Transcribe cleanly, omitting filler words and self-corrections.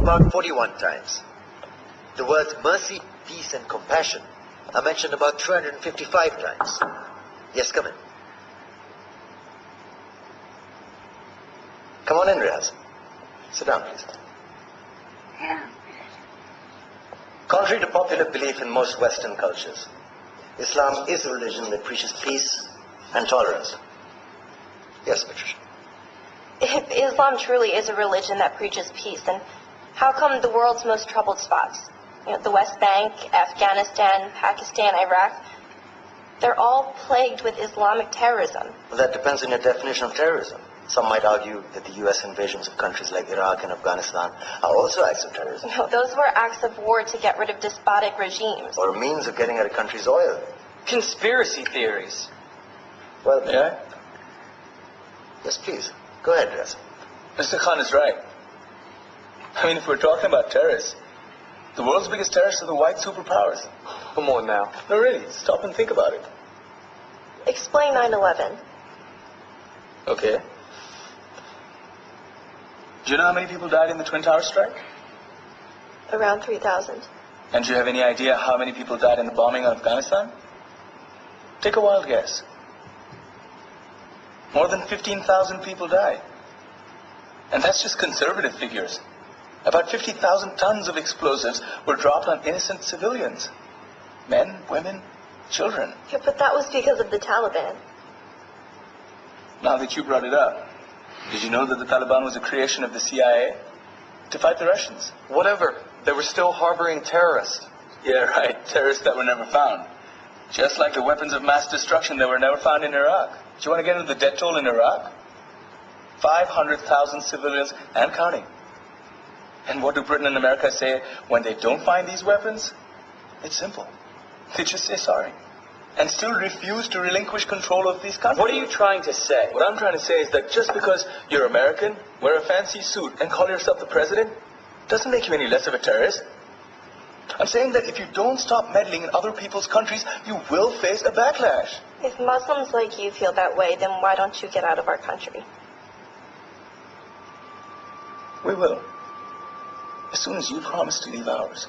about 41 times. The words mercy, peace, and compassion are mentioned about 355 times. Yes, come in. Come on in, Riaz. Sit down, please. Yeah. Contrary to popular belief in most Western cultures, Islam is a religion that preaches peace and tolerance. Yes, Patricia. If Islam truly is a religion that preaches peace, then how come the world's most troubled spots, the West Bank, Afghanistan, Pakistan, Iraq, they're all plagued with Islamic terrorism? Well, that depends on your definition of terrorism. Some might argue that the U.S. invasions of countries like Iraq and Afghanistan are also acts of terrorism. No, those were acts of war to get rid of despotic regimes. Or a means of getting at a country's oil. Conspiracy theories. Well, Yeah? Yes, please. Go ahead, Riaz. Mr. Khan is right. I mean, if we're talking about terrorists, the world's biggest terrorists are the white superpowers. Come on now. No, really, stop and think about it. Explain 9/11. Okay. Do you know how many people died in the Twin Towers strike? Around 3,000. And do you have any idea how many people died in the bombing of Afghanistan? Take a wild guess. More than 15,000 people died. And that's just conservative figures. About 50,000 tons of explosives were dropped on innocent civilians. Men, women, children. Yeah, but that was because of the Taliban. Now that you brought it up, did you know that the Taliban was a creation of the CIA to fight the Russians? Whatever. They were still harboring terrorists. Yeah, right. Terrorists that were never found. Just like the weapons of mass destruction that were never found in Iraq. Do you want to get into the death toll in Iraq? 500,000 civilians and counting. And what do Britain and America say when they don't find these weapons? It's simple. They just say sorry. And still refuse to relinquish control of these countries. What are you trying to say? What I'm trying to say is that just because you're American, wear a fancy suit, and call yourself the president, doesn't make you any less of a terrorist. I'm saying that if you don't stop meddling in other people's countries, you will face a backlash. If Muslims like you feel that way, then why don't you get out of our country? We will. As soon as you promise to leave ours.